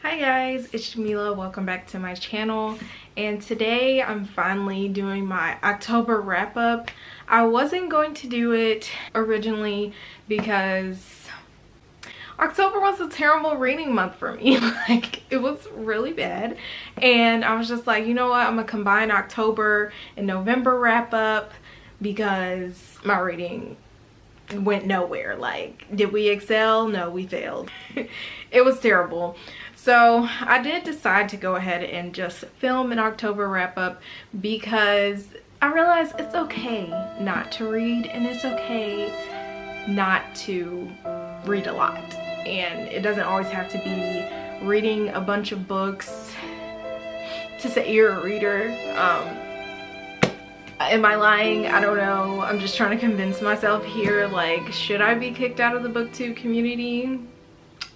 Hi guys, it's Jameelah. Welcome back to my channel, and today I'm finally doing my October wrap-up. I wasn't going to do it originally because October was a terrible reading month for me. Like, it was really bad, and I was just like, you know what, I'm gonna combine October and November wrap-up because my reading went nowhere. Like, did we excel? No, we failed. It was terrible. So I did decide to go ahead and just film an October wrap-up because I realized it's okay not to read, and it's okay not to read a lot, and it doesn't always have to be reading a bunch of books to say you're a reader. Am I lying? I don't know. I'm just trying to convince myself here, like, should I be kicked out of the booktube community?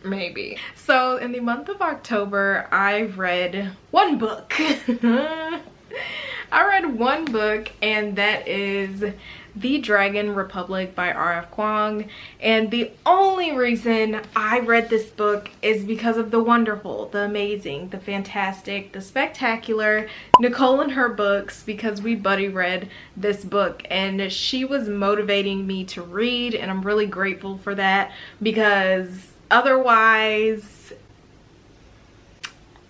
Maybe. So in the month of October, I read one book. I read one book, and that is The Dragon Republic by R.F. Kuang. And the only reason I read this book is because of the wonderful, the amazing, the fantastic, the spectacular Nicole and her books, because we buddy read this book and she was motivating me to read, and I'm really grateful for that, because otherwise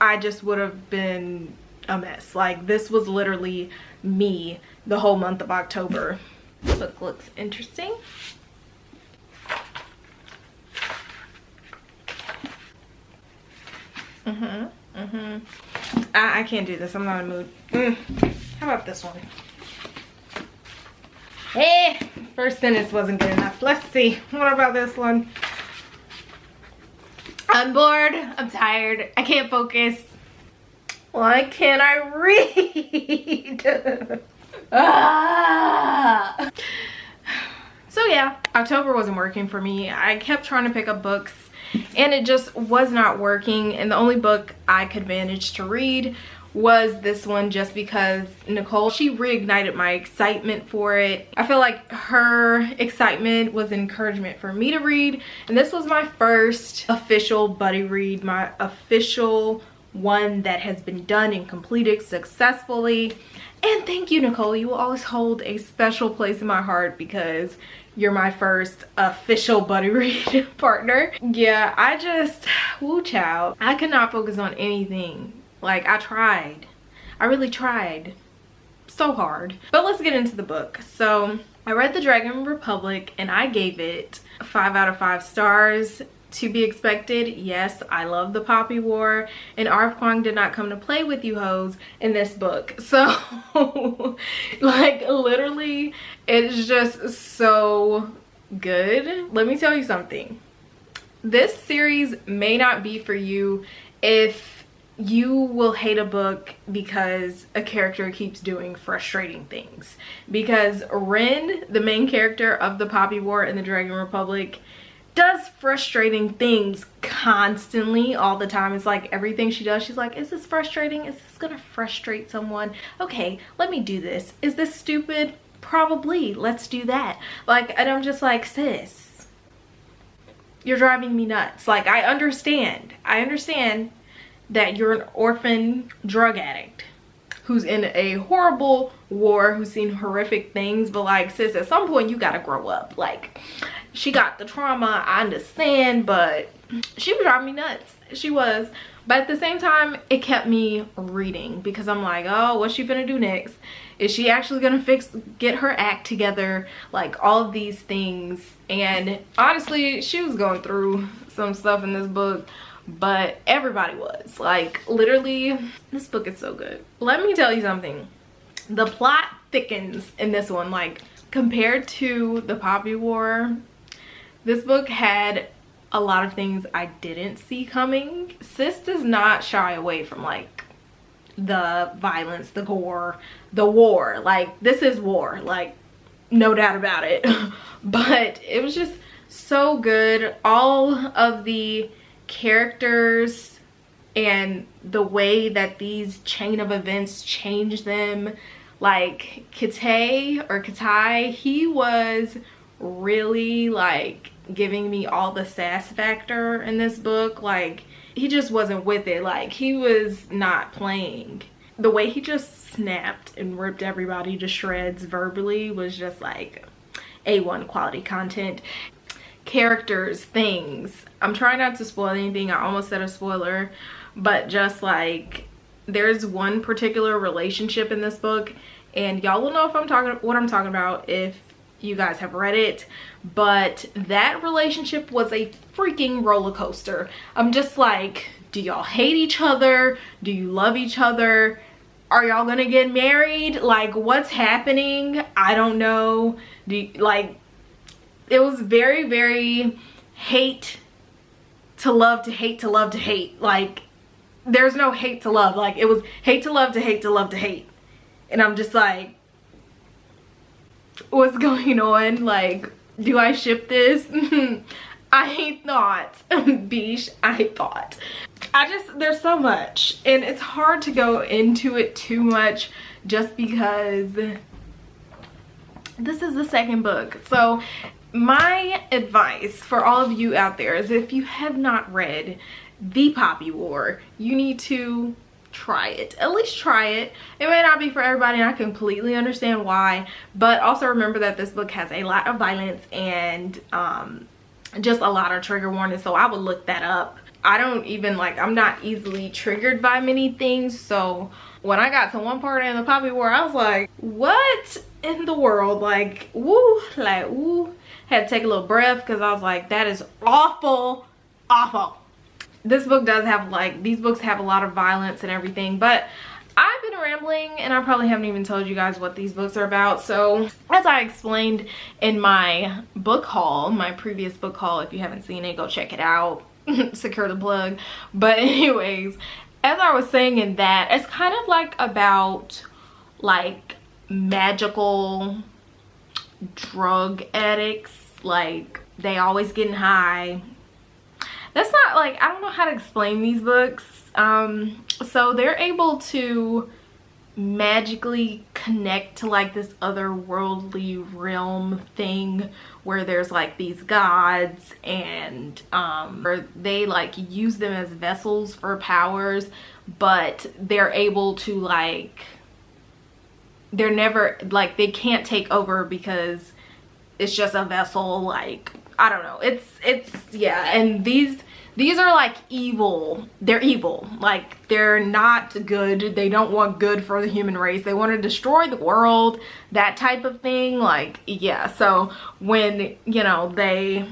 I just would have been a mess. Like, this was literally me the whole month of October. This book looks interesting. I can't do this. I'm not in the mood. How about this one? Hey, first sentence wasn't good enough. Let's see. What about this one? I'm bored, I'm tired, I can't focus. Why can't I read? So yeah, October wasn't working for me. I kept trying to pick up books and it just was not working, and the only book I could manage to read was this one, just because Nicole, she reignited my excitement for it. I feel like her excitement was encouragement for me to read, and this was my first official buddy read, my official one that has been done and completed successfully. And thank you, Nicole. You will always hold a special place in my heart because you're my first official buddy read partner. Yeah, I just, woo child, I could not focus on anything. Like, I tried. I really tried so hard. But let's get into the book. So I read The Dragon Republic and I gave it 5 out of 5 stars. To be expected. Yes, I love the Poppy War, and R.F. Kuang did not come to play with you hoes in this book. So like, literally, it's just so good. Let me tell you something. This series may not be for you if you will hate a book because a character keeps doing frustrating things. Because Ren, the main character of the Poppy War in the Dragon Republic, does frustrating things constantly, all the time. It's like everything she does, she's like, is this frustrating? Is this gonna frustrate someone? Okay, let me do this. Is this stupid? Probably. Let's do that. Like, and I'm just like, sis, you're driving me nuts. Like, I understand that you're an orphan drug addict who's in a horrible war, who's seen horrific things, but like, sis, at some point you gotta grow up. Like, she got the trauma, I understand, but she was driving me nuts. She was. But at the same time, it kept me reading because I'm like, oh, what's she gonna do next? Is she actually gonna get her act together? Like, all of these things. And honestly, she was going through some stuff in this book, but everybody was. Like, literally, this book is so good. Let me tell you something. The plot thickens in this one. Like, compared to the Poppy War, this book had a lot of things I didn't see coming. Sis does not shy away from, like, the violence, the gore, the war. Like, this is war, like, no doubt about it. But it was just so good. All of the characters and the way that these chain of events change them. Like, Katai, he was really, like, giving me all the sass factor in this book. Like, he just wasn't with it. Like, he was not playing. The way he just snapped and ripped everybody to shreds verbally was just like A1 quality content. Characters, things. I'm trying not to spoil anything. I almost said a spoiler, but just like, there's one particular relationship in this book, and y'all will know if what I'm talking about if you guys have read it, but that relationship was a freaking roller coaster. I'm just like, do y'all hate each other? Do you love each other? Are y'all gonna get married? Like, what's happening? I don't know. Like, it was very, very hate to love to hate to love to hate. Like, there's no hate to love. Like, it was hate to love to hate to love to hate. And I'm just like, what's going on? Like, do I ship this? I thought. Beesh, I thought. There's so much, and it's hard to go into it too much just because this is the second book. So my advice for all of you out there is, if you have not read The Poppy War, you need to try it. At least try it. It may not be for everybody, and I completely understand why, but also remember that this book has a lot of violence and just a lot of trigger warnings, so I would look that up. I don't even, like, I'm not easily triggered by many things, so when I got to one part in The Poppy War, I was like, what in the world? Like, woo, like, woo. Had to take a little breath, because I was like, that is awful, awful. This book does have, like, these books have a lot of violence and everything, but I've been rambling, and I probably haven't even told you guys what these books are about. So as I explained in my book haul, my previous book haul, if you haven't seen it, go check it out. Secure the plug. But anyways, as I was saying in that, it's kind of like about like magical drug addicts. Like, they always getting high. That's not, like, I don't know how to explain these books. So they're able to magically connect to like this otherworldly realm thing where there's like these gods, and or they like use them as vessels for powers, but they're able to, like, they're never, like, they can't take over because it's just a vessel. Like, I don't know, it's yeah. And these are like evil. They're evil. Like, they're not good. They don't want good for the human race. They want to destroy the world, that type of thing. Like, yeah. So when, you know, they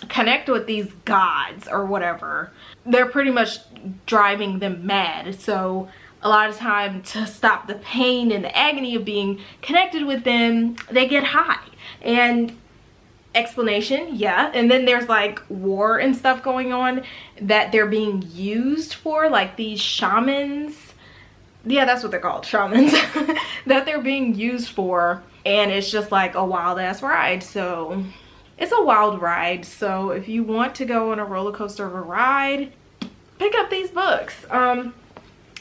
connect with these gods or whatever, they're pretty much driving them mad. So a lot of time, to stop the pain and the agony of being connected with them, they get high. And explanation, yeah. And then there's like war and stuff going on that they're being used for, like these shamans, yeah, that's what they're called, shamans, that they're being used for. And it's just like a wild ass ride. So it's a wild ride. So if you want to go on a roller coaster of a ride, pick up these books.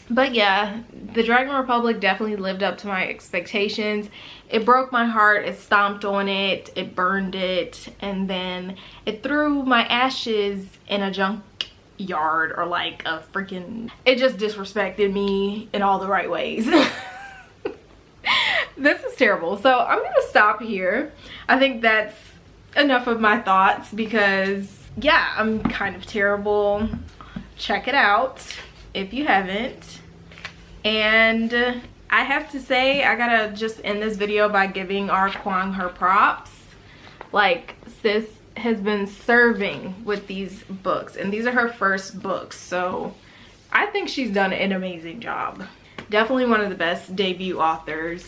But yeah, the Dragon Republic definitely lived up to my expectations. It broke my heart, it stomped on it, it burned it, and then it threw my ashes in a junkyard, or like a freaking, it just disrespected me in all the right ways. This is terrible. So I'm gonna stop here. I think that's enough of my thoughts, because yeah, I'm kind of terrible. Check it out if you haven't. And I have to say, I gotta just end this video by giving our Kwang her props. Like, sis has been serving with these books, and these are her first books, so I think she's done an amazing job. Definitely one of the best debut authors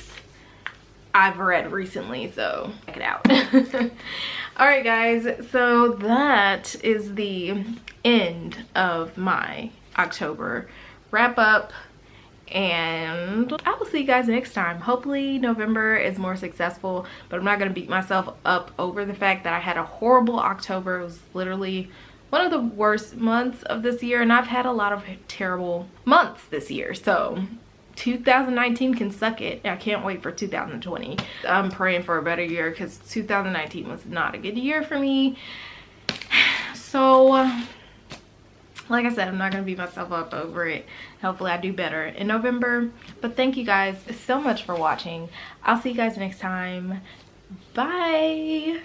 I've read recently, so check it out. All right guys, so that is the end of my October wrap up, and I will see you guys next time. Hopefully November is more successful, but I'm not gonna beat myself up over the fact that I had a horrible October. It was literally one of the worst months of this year, and I've had a lot of terrible months this year, so 2019 can suck it. I can't wait for 2020. I'm praying for a better year, because 2019 was not a good year for me. So like I said, I'm not gonna beat myself up over it. Hopefully I do better in November. But thank you guys so much for watching. I'll see you guys next time. Bye.